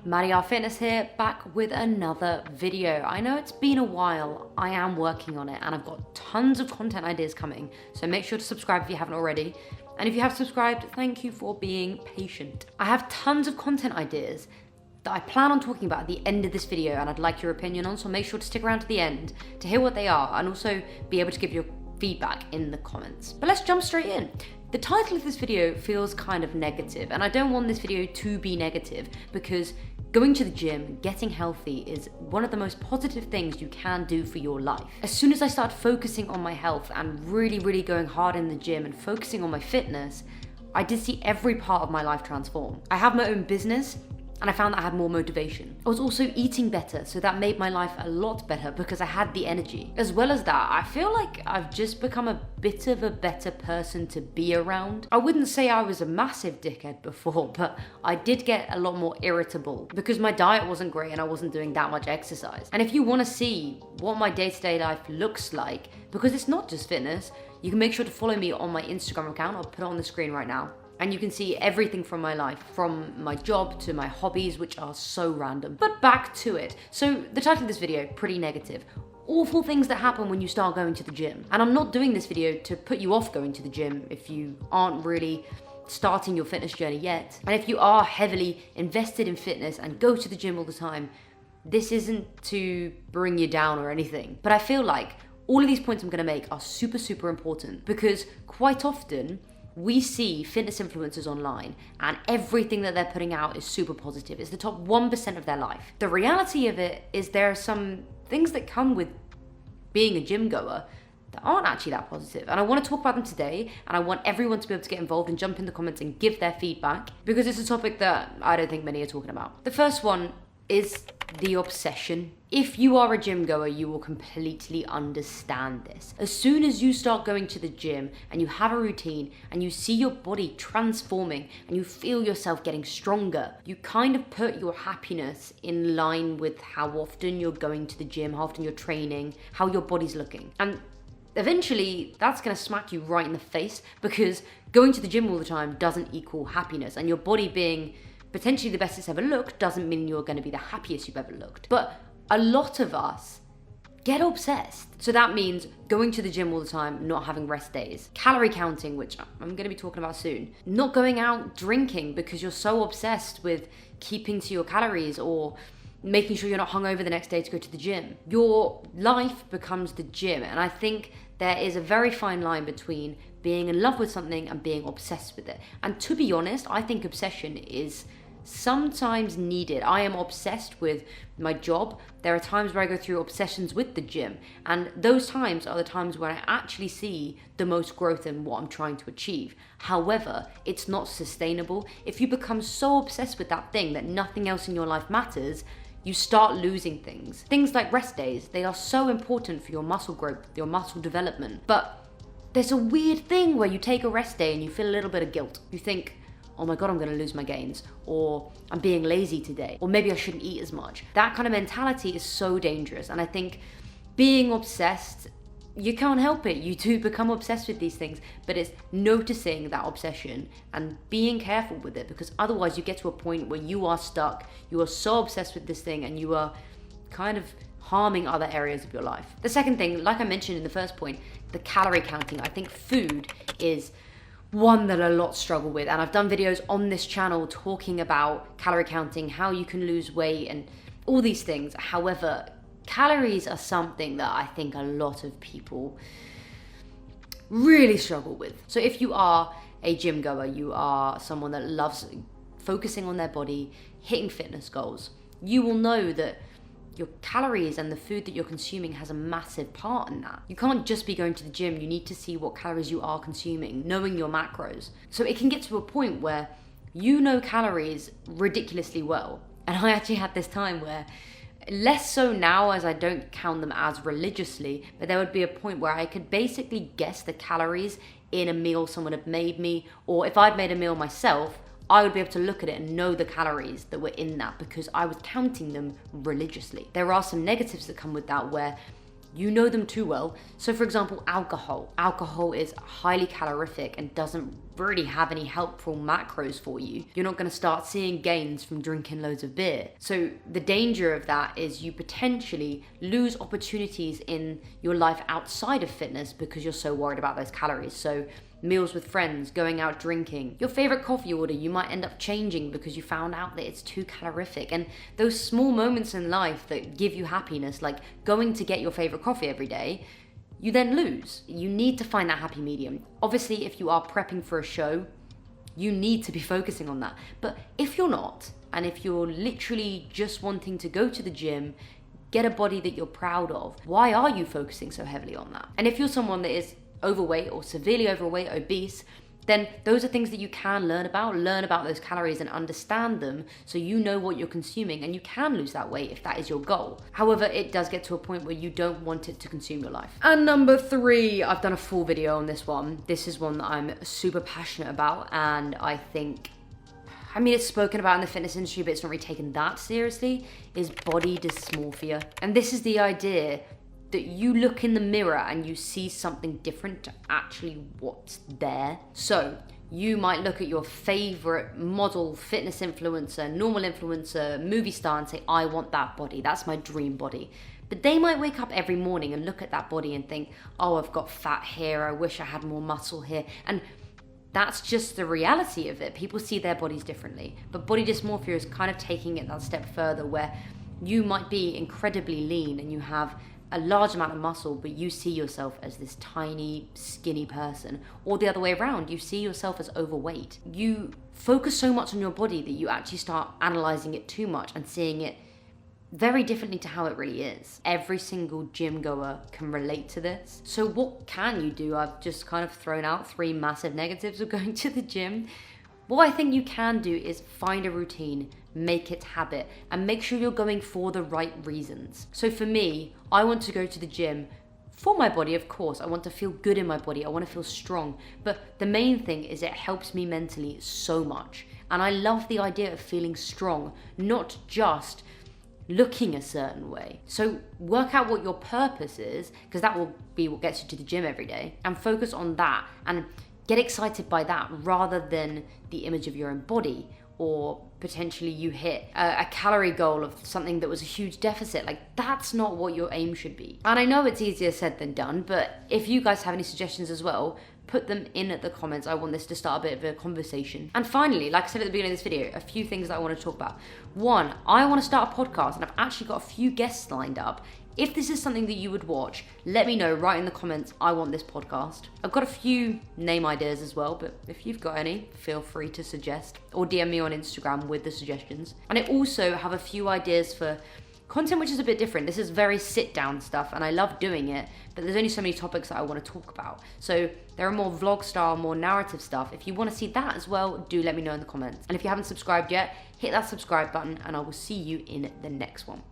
Maria Fitness here, back with another video. I know it's been a while, I am working on it and I've got tons of content ideas coming, so make sure to subscribe if you haven't already. And if you have subscribed, thank you for being patient. I have tons of content ideas that I plan on talking about at the end of this video and I'd like your opinion on, so make sure to stick around to the end to hear what they are and also be able to give your feedback in the comments. But let's jump straight in. The title of this video feels kind of negative, and I don't want this video to be negative because going to the gym, getting healthy is one of the most positive things you can do for your life. As soon as I started focusing on my health and really going hard in the gym and focusing on my fitness, I did see every part of my life transform. I have my own business and I found that I had more motivation. I was also eating better, so that made my life a lot better because I had the energy. As well as that, I feel like I've just become a bit of a better person to be around. I wouldn't say I was a massive dickhead before, but I did get a lot more irritable because my diet wasn't great and I wasn't doing that much exercise. And if you want to see what my day-to-day life looks like, because it's not just fitness, you can make sure to follow me on my Instagram account. I'll put it on the screen right now. And you can see everything from my life, from my job to my hobbies, which are so random. But back to it. So the title of this video, pretty negative. Awful things that happen when you start going to the gym. And I'm not doing this video to put you off going to the gym if you aren't really starting your fitness journey yet. And if you are heavily invested in fitness and go to the gym all the time, this isn't to bring you down or anything. But I feel like all of these points I'm gonna make are super important because quite often, we see fitness influencers online and everything that they're putting out is super positive. It's the top 1% of their life. The reality of it is there are some things that come with being a gym goer that aren't actually that positive. And I want to talk about them today, and I want everyone to be able to get involved and jump in the comments and give their feedback because it's a topic that I don't think many are talking about. The first one is the obsession. If you are a gym goer, you will completely understand this. As soon as you start going to the gym and you have a routine and you see your body transforming and you feel yourself getting stronger, you kind of put your happiness in line with how often you're going to the gym, how often you're training, how your body's looking. And eventually that's gonna smack you right in the face because going to the gym all the time doesn't equal happiness, and your body being potentially the best it's ever looked doesn't mean you're going to be the happiest you've ever looked. But a lot of us get obsessed. So that means going to the gym all the time, not having rest days. Calorie counting, which I'm going to be talking about soon. Not going out drinking because you're so obsessed with keeping to your calories or making sure you're not hungover the next day to go to the gym. Your life becomes the gym. And I think there is a very fine line between being in love with something and being obsessed with it. And to be honest, I think obsession is sometimes needed. I am obsessed with my job. There are times where I go through obsessions with the gym, and those times are the times where I actually see the most growth in what I'm trying to achieve. However, it's not sustainable. If you become so obsessed with that thing that nothing else in your life matters, you start losing things. Things like rest days, they are so important for your muscle growth, your muscle development. But there's a weird thing where you take a rest day and you feel a little bit of guilt. You think, oh my God, I'm gonna lose my gains, or I'm being lazy today, or maybe I shouldn't eat as much. That kind of mentality is so dangerous. And I think being obsessed, you can't help it. You do become obsessed with these things, but it's noticing that obsession and being careful with it, because otherwise you get to a point where you are stuck. You are so obsessed with this thing and you are kind of harming other areas of your life. The second thing, like I mentioned in the first point, the calorie counting. I think food is one that a lot struggle with, and I've done videos on this channel talking about calorie counting, how you can lose weight and all these things. However, calories are something that I think a lot of people really struggle with. So if you are a gym goer, you are someone that loves focusing on their body, hitting fitness goals, you will know that your calories and the food that you're consuming has a massive part in that. You can't just be going to the gym, you need to see what calories you are consuming, knowing your macros. So it can get to a point where you know calories ridiculously well. And I actually had this time where, less so now as I don't count them as religiously, but there would be a point where I could basically guess the calories in a meal someone had made me, or if I'd made a meal myself, I would be able to look at it and know the calories that were in that because I was counting them religiously. There are some negatives that come with that where you know them too well. So for example, alcohol. Alcohol is highly calorific and doesn't really have any helpful macros for you. You're not going to start seeing gains from drinking loads of beer. So the danger of that is you potentially lose opportunities in your life outside of fitness because you're so worried about those calories. So meals with friends, going out drinking, your favorite coffee order you might end up changing because you found out that it's too calorific. And those small moments in life that give you happiness, like going to get your favorite coffee every day, you then lose. You need to find that happy medium. Obviously, if you are prepping for a show, you need to be focusing on that. But if you're not, and if you're literally just wanting to go to the gym, get a body that you're proud of, why are you focusing so heavily on that? And if you're someone that is overweight or severely overweight, obese, then those are things that you can learn about those calories and understand them so you know what you're consuming and you can lose that weight if that is your goal. However, it does get to a point where you don't want it to consume your life. And number 3, I've done a full video on this one. This is one that I'm super passionate about, and I think, it's spoken about in the fitness industry, but it's not really taken that seriously, is body dysmorphia. And this is the idea that you look in the mirror and you see something different to actually what's there. So you might look at your favorite model, fitness influencer, normal influencer, movie star and say, I want that body, that's my dream body. But they might wake up every morning and look at that body and think, oh, I've got fat here, I wish I had more muscle here. And that's just the reality of it. People see their bodies differently. But body dysmorphia is kind of taking it that step further, where you might be incredibly lean and you have a large amount of muscle, but you see yourself as this tiny, skinny person, or the other way around, you see yourself as overweight. You focus so much on your body that you actually start analyzing it too much and seeing it very differently to how it really is. Every single gym goer can relate to this. So what can you do? I've just kind of thrown out 3 massive negatives of going to the gym. What I think you can do is find a routine, make it habit, and make sure you're going for the right reasons. So for me, I want to go to the gym for my body, of course. I want to feel good in my body. I want to feel strong. But the main thing is it helps me mentally so much. And I love the idea of feeling strong, not just looking a certain way. So work out what your purpose is, because that will be what gets you to the gym every day, and focus on that and get excited by that rather than the image of your own body, or potentially you hit a calorie goal of something that was a huge deficit. Like, that's not what your aim should be. And I know it's easier said than done, but if you guys have any suggestions as well, put them in the comments. I want this to start a bit of a conversation. And finally, like I said at the beginning of this video, a few things that I want to talk about. 1, I want to start a podcast, and I've actually got a few guests lined up. If this is something that you would watch, let me know right in the comments, I want this podcast. I've got a few name ideas as well, but if you've got any, feel free to suggest, or DM me on Instagram with the suggestions. And I also have a few ideas for content which is a bit different. This is very sit down stuff and I love doing it, but there's only so many topics that I want to talk about. So there are more vlog style, more narrative stuff. If you want to see that as well, do let me know in the comments. And if you haven't subscribed yet, hit that subscribe button and I will see you in the next one.